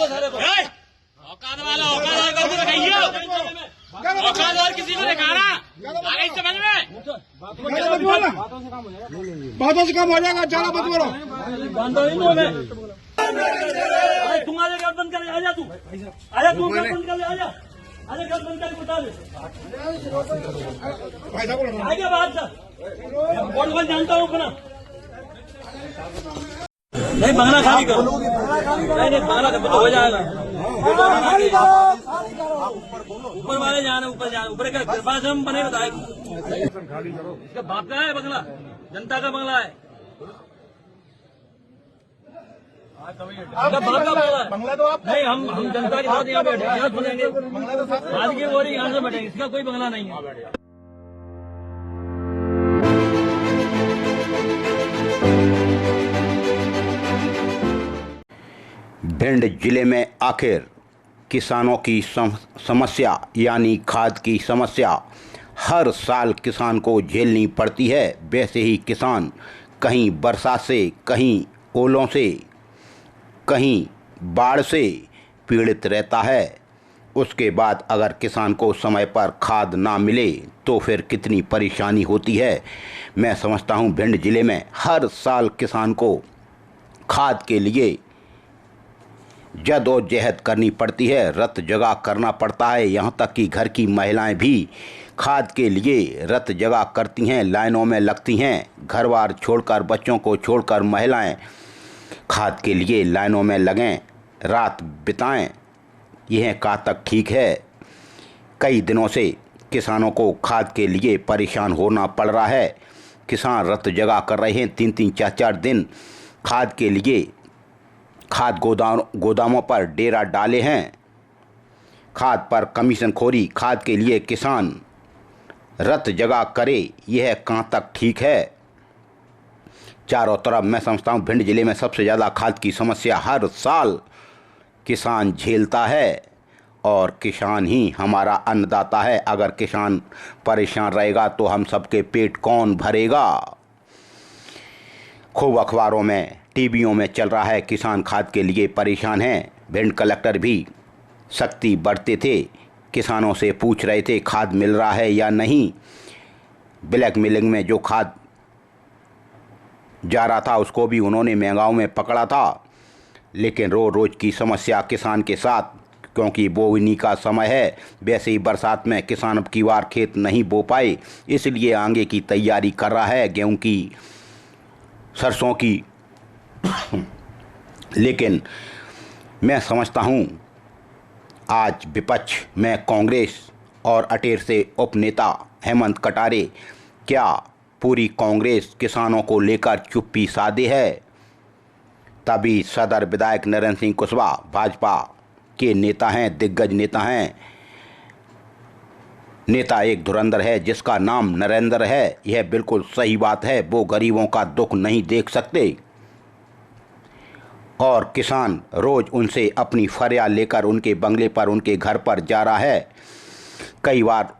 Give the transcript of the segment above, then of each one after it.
औकात वाला औकात करके रखिए। औकात और किसी को दिखाना आगे समझ में। बातों से काम हो जाएगा, ज्यादा मत बोलो। तुम आजा गेट बंद कर, आजा तू, आजा तू गेट बंद कर ले, आजा आजा गेट बंद कर बता दे। आगे बात कर, बोल जानता हूँ अपना। नहीं बंगला खाली करो, नहीं बंगला हो जाएगा। ऊपर वाले जाना, ऊपर जाना, ऊपर का पास हम बने बताए। इसका बाप का है बंगला, जनता का बंगला है। बाप का बंगला तो आप नहीं, हम जनता के साथ यहाँ बैठे, यहाँ सुनेंगे। आज की बोरी यहाँ से बैठेंगे, इसका कोई बंगला नहीं है। भिंड जिले में आखिर किसानों की समस्या यानी खाद की समस्या हर साल किसान को झेलनी पड़ती है। वैसे ही किसान कहीं बरसात से, कहीं ओलों से, कहीं बाढ़ से पीड़ित रहता है। उसके बाद अगर किसान को समय पर खाद ना मिले तो फिर कितनी परेशानी होती है। मैं समझता हूँ भिंड जिले में हर साल किसान को खाद के लिए जद्दोजहद करनी पड़ती है, रत जगह करना पड़ता है। यहाँ तक कि घर की महिलाएं भी खाद के लिए रत जगह करती हैं, लाइनों में लगती हैं। घर बार छोड़कर, बच्चों को छोड़कर महिलाएं खाद के लिए लाइनों में लगें, रात बिताएं। यह कहाँ तक ठीक है। कई दिनों से किसानों को खाद के लिए परेशान होना पड़ रहा है। किसान रत जगह कर रहे हैं, 3-3, 4-4 दिन खाद के लिए खाद गोदामों पर डेरा डाले हैं। खाद पर कमीशन खोरी, खाद के लिए किसान रत जगह करे, यह कहाँ तक ठीक है। चारों तरफ मैं समझता हूँ भिंड जिले में सबसे ज़्यादा खाद की समस्या हर साल किसान झेलता है, और किसान ही हमारा अन्नदाता है। अगर किसान परेशान रहेगा तो हम सबके पेट कौन भरेगा। खूब अखबारों में, टीवियों में चल रहा है किसान खाद के लिए परेशान हैं। भिंड कलेक्टर भी सख्ती बरते थे, किसानों से पूछ रहे थे खाद मिल रहा है या नहीं। ब्लैक मिलिंग में जो खाद जा रहा था उसको भी उन्होंने महंगाओं में पकड़ा था। लेकिन रोज़ की समस्या किसान के साथ, क्योंकि बोवनी का समय है। वैसे ही बरसात में किसान अब की बार खेत नहीं बो पाए, इसलिए आगे की तैयारी कर रहा है, गेहूं की, सरसों की। लेकिन मैं समझता हूँ आज विपक्ष में कांग्रेस और अटेर से उपनेता हेमंत कटारे, क्या पूरी कांग्रेस किसानों को लेकर चुप्पी साधे है। तभी सदर विधायक नरेंद्र सिंह कुशवाहा भाजपा के नेता हैं, दिग्गज नेता हैं। नेता एक धुरंधर है जिसका नाम नरेंद्र है, यह बिल्कुल सही बात है। वो गरीबों का दुख नहीं देख सकते, और किसान रोज़ उनसे अपनी फरियाद लेकर उनके बंगले पर, उनके घर पर जा रहा है। कई बार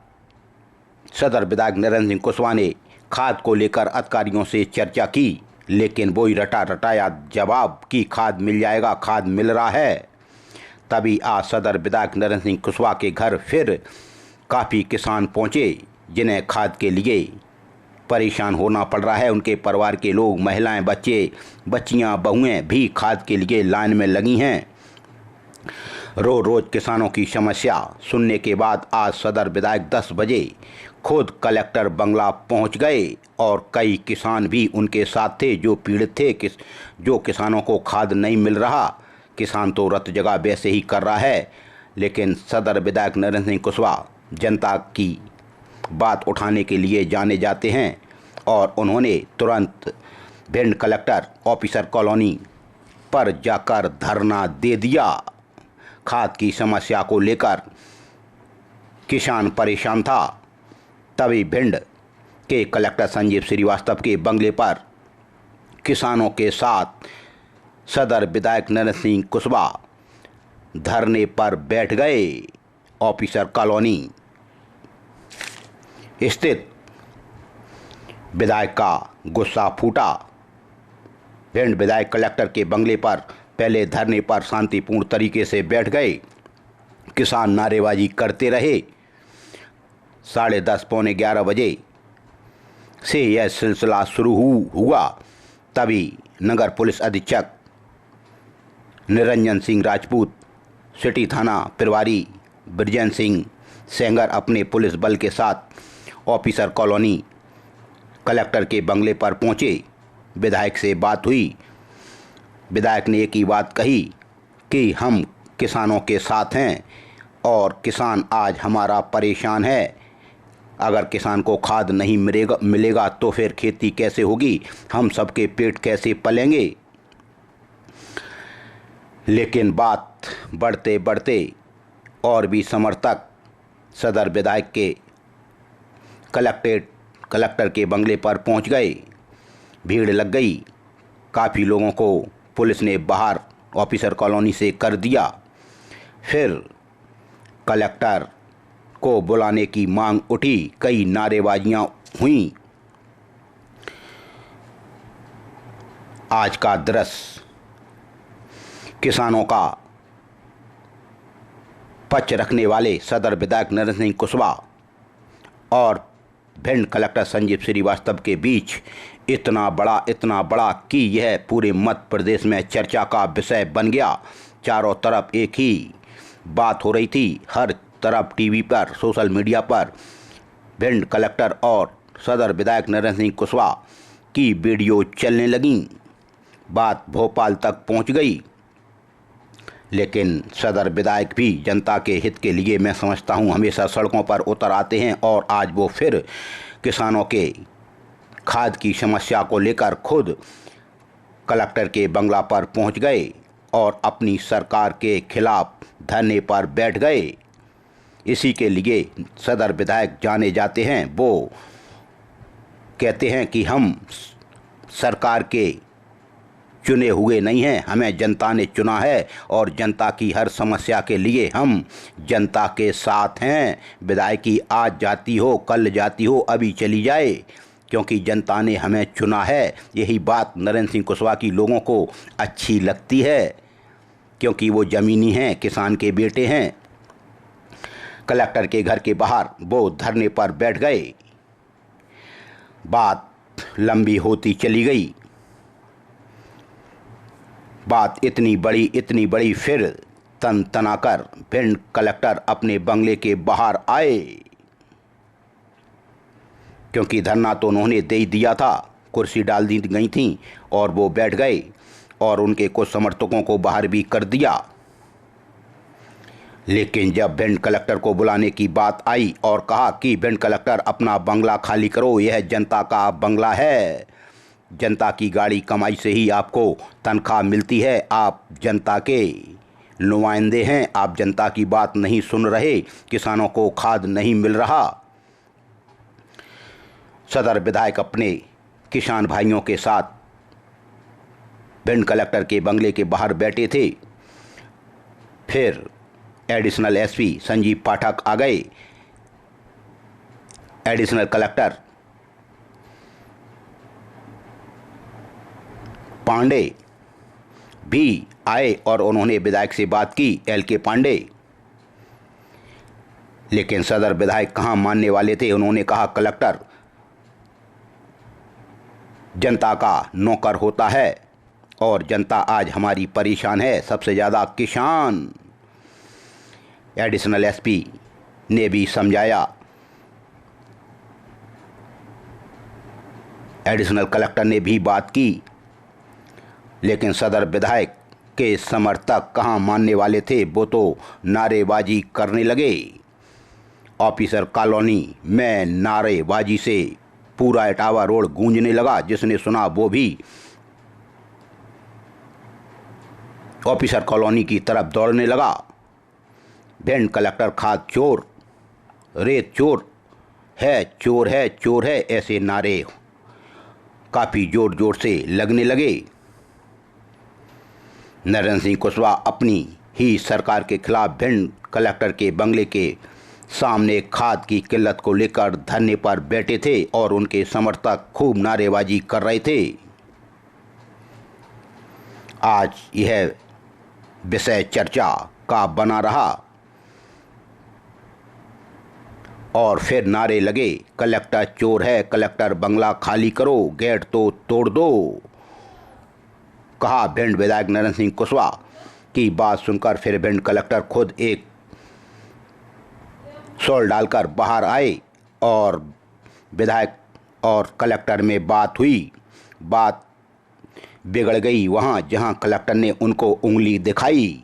सदर विधायक नरेंद्र सिंह कुशवाहा ने खाद को लेकर अधिकारियों से चर्चा की, लेकिन वही रटाया जवाब कि खाद मिल जाएगा, खाद मिल रहा है। तभी आज सदर विधायक नरेंद्र सिंह कुशवाहा के घर फिर काफ़ी किसान पहुंचे, जिन्हें खाद के लिए परेशान होना पड़ रहा है। उनके परिवार के लोग, महिलाएं, बच्चे, बच्चियां, बहुएं भी खाद के लिए लाइन में लगी हैं। रोज़ किसानों की समस्या सुनने के बाद आज सदर विधायक 10 बजे खुद कलेक्टर बंगला पहुंच गए, और कई किसान भी उनके साथ थे जो पीड़ित थे, जो किसानों को खाद नहीं मिल रहा। किसान तो रत जगह वैसे ही कर रहा है, लेकिन सदर विधायक नरेंद्र सिंह कुशवाहा जनता की बात उठाने के लिए जाने जाते हैं, और उन्होंने तुरंत भिंड कलेक्टर ऑफिसर कॉलोनी पर जाकर धरना दे दिया। खाद की समस्या को लेकर किसान परेशान था। तभी भिंड के कलेक्टर संजीव श्रीवास्तव के बंगले पर किसानों के साथ सदर विधायक नरेंद्र सिंह कुशवाहा धरने पर बैठ गए। ऑफिसर कॉलोनी स्थित विधायक का गुस्सा फूटा। भिंड विधायक कलेक्टर के बंगले पर पहले धरने पर शांतिपूर्ण तरीके से बैठ गए। किसान नारेबाजी करते रहे। 10:30 पौने 11 बजे से यह सिलसिला शुरू हुआ। तभी नगर पुलिस अधीक्षक निरंजन सिंह राजपूत, सिटी थाना प्रभारी ब्रजेंद्र सिंह सेंगर अपने पुलिस बल के साथ ऑफिसर कॉलोनी कलेक्टर के बंगले पर पहुंचे। विधायक से बात हुई। विधायक ने एक ही बात कही कि हम किसानों के साथ हैं और किसान आज हमारा परेशान है। अगर किसान को खाद नहीं मिलेगा तो फिर खेती कैसे होगी, हम सबके पेट कैसे पलेंगे। लेकिन बात बढ़ते बढ़ते और भी समर्थक सदर विधायक के कलेक्टर के बंगले पर पहुंच गए। भीड़ लग गई। काफ़ी लोगों को पुलिस ने बाहर ऑफिसर कॉलोनी से कर दिया। फिर कलेक्टर को बुलाने की मांग उठी। कई नारेबाजियां हुईं। आज का दृश्य किसानों का पक्ष रखने वाले सदर विधायक नरेंद्र सिंह कुशवाहा और भिंड कलेक्टर संजीव श्रीवास्तव के बीच इतना बड़ा कि यह पूरे मध्य प्रदेश में चर्चा का विषय बन गया। चारों तरफ एक ही बात हो रही थी। हर तरफ टीवी पर, सोशल मीडिया पर भिंड कलेक्टर और सदर विधायक नरेंद्र सिंह कुशवाहा की वीडियो चलने लगी। बात भोपाल तक पहुंच गई। लेकिन सदर विधायक भी जनता के हित के लिए, मैं समझता हूं, हमेशा सड़कों पर उतर आते हैं और आज वो फिर किसानों के खाद की समस्या को लेकर खुद कलेक्टर के बंगला पर पहुंच गए और अपनी सरकार के खिलाफ धरने पर बैठ गए। इसी के लिए सदर विधायक जाने जाते हैं। वो कहते हैं कि हम सरकार के चुने हुए नहीं हैं, हमें जनता ने चुना है और जनता की हर समस्या के लिए हम जनता के साथ हैं। विधायकी आज जाती हो, कल जाती हो, अभी चली जाए, क्योंकि जनता ने हमें चुना है। यही बात नरेंद्र सिंह कुशवाहा की लोगों को अच्छी लगती है, क्योंकि वो ज़मीनी हैं, किसान के बेटे हैं। कलेक्टर के घर के बाहर वो धरने पर बैठ गए। बात लंबी होती चली गई। बात इतनी बड़ी फिर तन तनाकर भिंड कलेक्टर अपने बंगले के बाहर आए, क्योंकि धरना तो उन्होंने दे ही दिया था। कुर्सी डाल दी गई थी और वो बैठ गए और उनके कुछ समर्थकों को बाहर भी कर दिया। लेकिन जब भिंड कलेक्टर को बुलाने की बात आई और कहा कि भिंड कलेक्टर अपना बंगला खाली करो, यह जनता का बंगला है, जनता की गाड़ी कमाई से ही आपको तनख्वाह मिलती है, आप जनता के नुमाइंदे हैं, आप जनता की बात नहीं सुन रहे, किसानों को खाद नहीं मिल रहा। सदर विधायक अपने किसान भाइयों के साथ भिंड कलेक्टर के बंगले के बाहर बैठे थे। फिर एडिशनल एसपी संजीव पाठक आ गए। एडिशनल कलेक्टर पांडे भी आए और उन्होंने विधायक से बात की, एल.के. पांडे। लेकिन सदर विधायक कहाँ मानने वाले थे। उन्होंने कहा कलेक्टर जनता का नौकर होता है और जनता आज हमारी परेशान है, सबसे ज़्यादा किसान। एडिशनल एसपी ने भी समझाया। एडिशनल कलेक्टर ने भी बात की, लेकिन सदर विधायक के समर्थक कहाँ मानने वाले थे। वो तो नारेबाजी करने लगे। ऑफिसर कॉलोनी में नारेबाजी से पूरा इटावा रोड गूंजने लगा। जिसने सुना वो भी ऑफिसर कॉलोनी की तरफ दौड़ने लगा। भिंड कलेक्टर खाद चोर, रेत चोर है, चोर है, चोर है, ऐसे नारे काफ़ी जोर जोर से लगने लगे। नरेंद्र सिंह कुशवाहा अपनी ही सरकार के खिलाफ भिंड कलेक्टर के बंगले के सामने खाद की किल्लत को लेकर धरने पर बैठे थे और उनके समर्थक खूब नारेबाजी कर रहे थे। आज यह विषय चर्चा का बना रहा और फिर नारे लगे, कलेक्टर चोर है, कलेक्टर बंगला खाली करो, गेट तो तोड़ दो। कहा भिंड विधायक नरेंद्र सिंह कुशवाहा की बात सुनकर फिर भिंड कलेक्टर खुद एक शॉल डालकर बाहर आए और विधायक और कलेक्टर में बात हुई। बात बिगड़ गई वहाँ जहाँ कलेक्टर ने उनको उंगली दिखाई।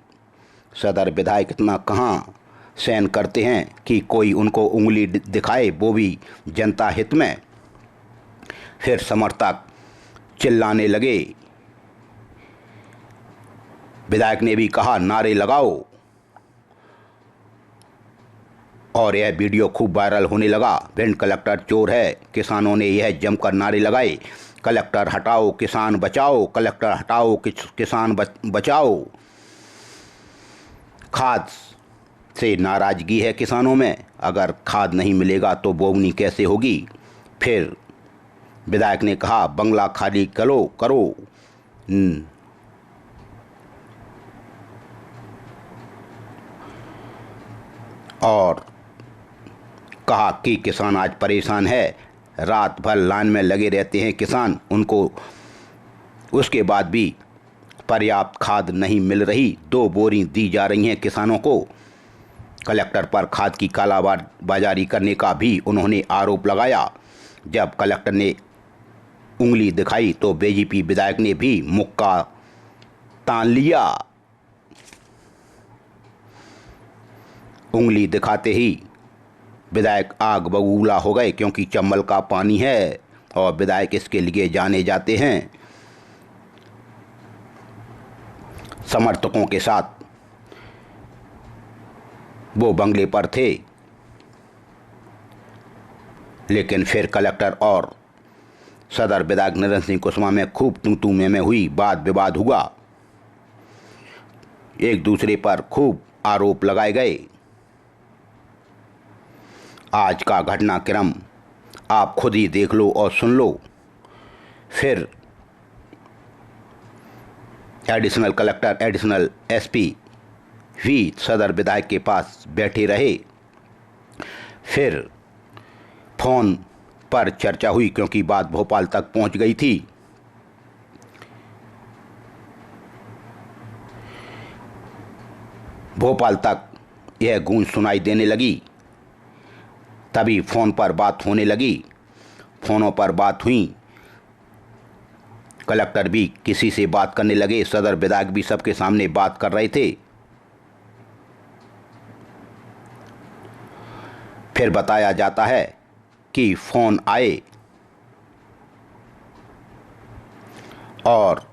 सदर विधायक इतना कहाँ सहन करते हैं कि कोई उनको उंगली दिखाए, वो भी जनता हित में। फिर समर्थक चिल्लाने लगे। विधायक ने भी कहा नारे लगाओ और यह वीडियो खूब वायरल होने लगा। भिंड कलेक्टर चोर है, किसानों ने यह जमकर नारे लगाए, कलेक्टर हटाओ किसान बचाओ, कलेक्टर हटाओ किसान बचाओ। खाद से नाराजगी है किसानों में, अगर खाद नहीं मिलेगा तो बोवनी कैसे होगी। फिर विधायक ने कहा बंगला खाली करो। और कहा कि किसान आज परेशान है, रात भर लाइन में लगे रहते हैं किसान, उनको उसके बाद भी पर्याप्त खाद नहीं मिल रही। 2 बोरी दी जा रही हैं किसानों को। कलेक्टर पर खाद की कालाबाजारी करने का भी उन्होंने आरोप लगाया। जब कलेक्टर ने उंगली दिखाई तो बीजेपी विधायक ने भी मुक्का तान लिया। उंगली दिखाते ही विधायक आग बबूला हो गए, क्योंकि चंबल का पानी है और विधायक इसके लिए जाने जाते हैं। समर्थकों के साथ वो बंगले पर थे, लेकिन फिर कलेक्टर और सदर विधायक नरेंद्र सिंह कुशवाहा में खूब तू में हुई, वाद विवाद हुआ, एक दूसरे पर खूब आरोप लगाए गए। आज का घटनाक्रम आप खुद ही देख लो और सुन लो। फिर एडिशनल कलेक्टर, एडिशनल एसपी भी सदर विधायक के पास बैठे रहे। फिर फोन पर चर्चा हुई, क्योंकि बात भोपाल तक पहुंच गई थी। भोपाल तक यह गूंज सुनाई देने लगी। तभी फ़ोन पर बात होने लगी। फ़ोनों पर बात हुई, कलेक्टर भी किसी से बात करने लगे, सदर विधायक भी सबके सामने बात कर रहे थे। फिर बताया जाता है कि फ़ोन आए और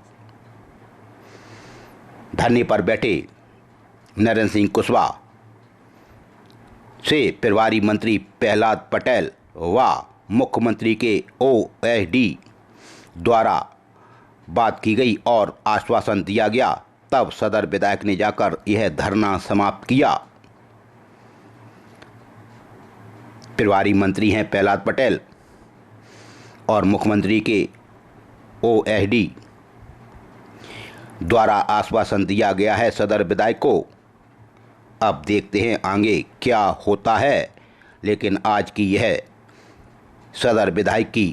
धरने पर बैठे नरेंद्र सिंह कुशवाहा से प्रभारी मंत्री प्रहलाद पटेल व मुख्यमंत्री के ओएसडी द्वारा बात की गई और आश्वासन दिया गया। तब सदर विधायक ने जाकर यह धरना समाप्त किया। प्रभारी मंत्री हैं प्रहलाद पटेल और मुख्यमंत्री के ओएसडी द्वारा आश्वासन दिया गया है सदर विधायक को। अब देखते हैं आगे क्या होता है, लेकिन आज की यह सदर विधायक की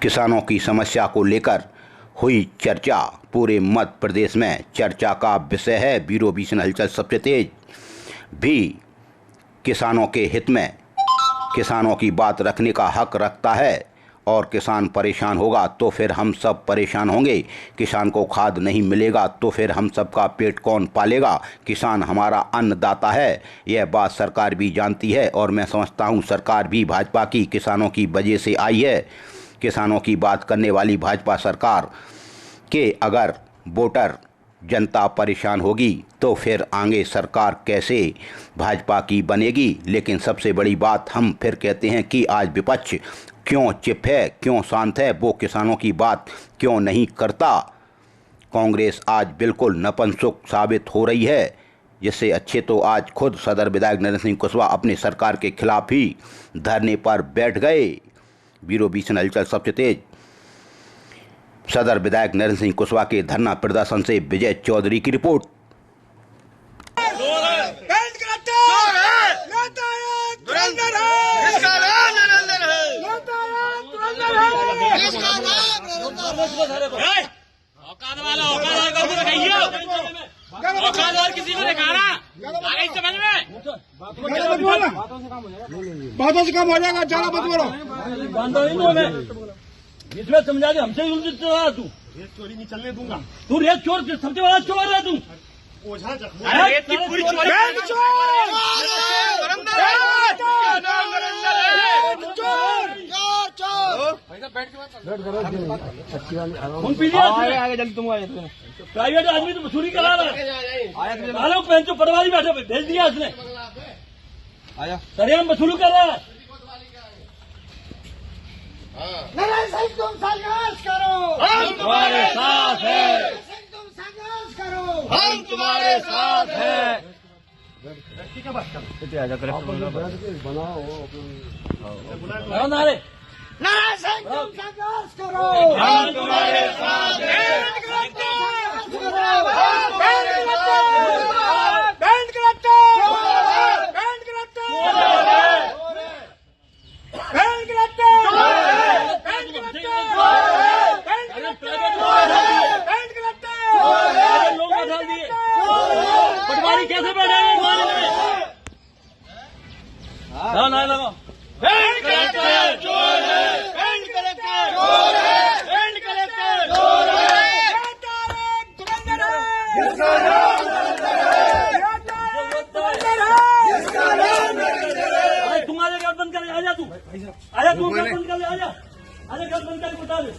किसानों की समस्या को लेकर हुई चर्चा पूरे मध्य प्रदेश में चर्चा का विषय है। ब्यूरो विजन हलचल सबसे तेज भी किसानों के हित में किसानों की बात रखने का हक रखता है, और किसान परेशान होगा तो फिर हम सब परेशान होंगे। किसान को खाद नहीं मिलेगा तो फिर हम सब का पेट कौन पालेगा। किसान हमारा अन्नदाता है, यह बात सरकार भी जानती है, और मैं समझता हूँ सरकार भी भाजपा की किसानों की वजह से आई है। किसानों की बात करने वाली भाजपा सरकार के अगर वोटर जनता परेशान होगी तो फिर आगे सरकार कैसे भाजपा की बनेगी। लेकिन सबसे बड़ी बात हम फिर कहते हैं कि आज विपक्ष क्यों चुप है, क्यों शांत है, वो किसानों की बात क्यों नहीं करता। कांग्रेस आज बिल्कुल नपुंसक साबित हो रही है, जिससे अच्छे तो आज खुद सदर विधायक नरेंद्र सिंह कुशवाहा अपने सरकार के खिलाफ ही धरने पर बैठ गए। ब्यूरो विजन हलचल सबसे तेज सदर विधायक नरेंद्र सिंह कुशवाहा के धरना प्रदर्शन से विजय चौधरी की रिपोर्ट। औकात किसी को दिखाना आगे समझ में बातों से काम हो जाएगा, ज्यादा मत बोलो। इसमें समझा के हमसे उल्टी चला तू रेत चोरी नहीं चलने दूंगा। तू रेत चोर सबसे बड़ा चोर है तू। रेत की पूरी चोरी प्राइवेट आदमी तो वसूली करा रहा है। पेंचो पटवारी बैठे भेज दिया उसने, सरेआम वसूली कर रहा है। तुम संघर्ष करो, हम तुम्हारे साथ हैं। तुम संघर्ष करो, हम तुम्हारे साथ हैं। नारायण सिंह तुम संघर्ष करो, हम तुम्हारे साथ हैं। पटवारी कैसे बैठेंगे ना लगाओ। तुम्हारे घर बंद कर, आजा तू, आजा तू घर बंद कर ले, आजा आजा घर बंद कर बता दे।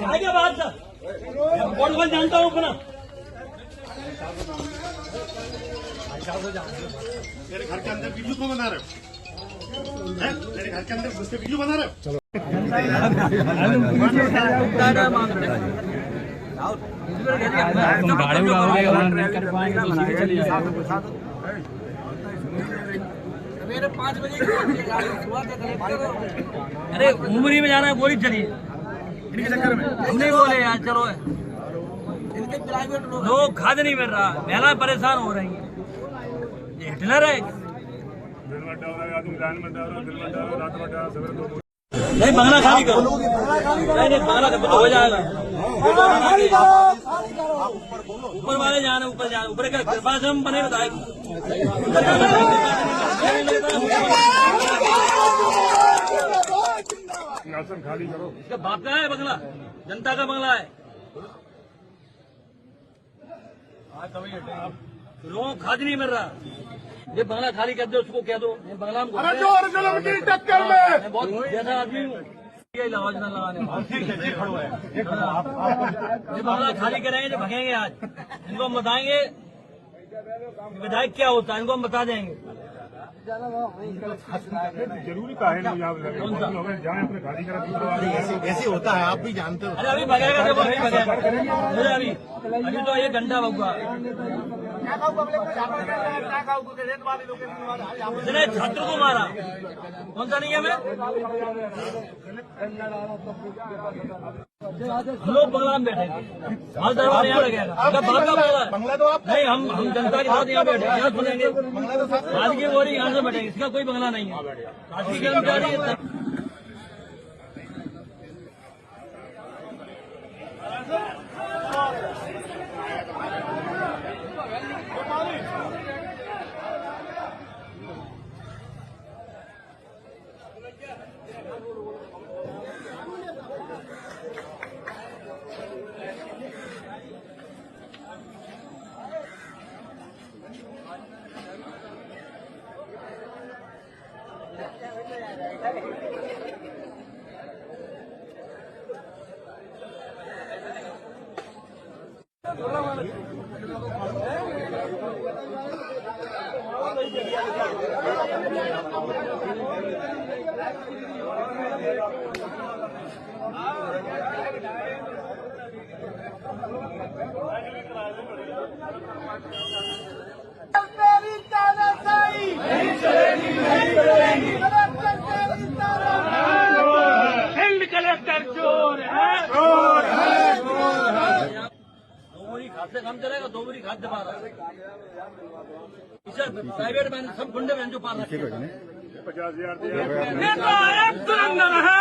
आगे बात था कौन कौन जानता हूँ अपना। मेरे घर के अंदर वीडियो क्यों बना रहे हो? मेरे घर के अंदर घुस के वीडियो बना रहे हो? चलो मेरे 5 बजे अरे उमरी में जाना है, गोली चली इनके चक्कर में। हम नहीं बोले यार, चलो इनके प्राइवेट लोग खाद नहीं मिल रहा, महिला परेशान हो रही है। ये हिटलर है। नहीं बंगला खाली करो, नहीं बंगला हो जाएगा। ऊपर वाले जाना, ऊपर जाना, ऊपर का पास हम बने बताए। खाली करो। इसका बाप का है बंगला, जनता का बंगला है। लोगों को खाद नहीं मिल रहा, ये बंगला खाली कर दो, उसको कह दो ये बंगला हमको। टक्कर में मैं बहुत जैसा आदमी हूँ, ये आवाज न लगाने। ये बंगला खाली करेंगे जो भगेंगे आज, इनको हम बताएंगे विधायक क्या होता है, इनको हम बता देंगे। जरूरी का है ना, यहाँ जाए अपने खाली करा। ऐसे होता है, आप भी जानते हो। अरे अभी भगेगा, देखो अभी भगेगा। अभी तो ये घंटा भगवा इसने छात्र को मारा, कौन सा नहीं है? मैं हम लोग बंगला में बैठे, हमारा दरबार यहाँ लगेगा। बंगला तो आप नहीं, हम जनता के साथ यहाँ बैठे, यहाँ सुनेंगे। आज की बोरी यहाँ से बैठेंगे, इसका कोई बंगला नहीं है। आज की कर्मचारी कलेक्टर जो आपसे काम चलेगा 2 बोरी खाद दबा रहा है इसे प्राइवेट में सब गुंडे में जो पाल रखे हैं 50,000 ये तो एक सुरेंद्र है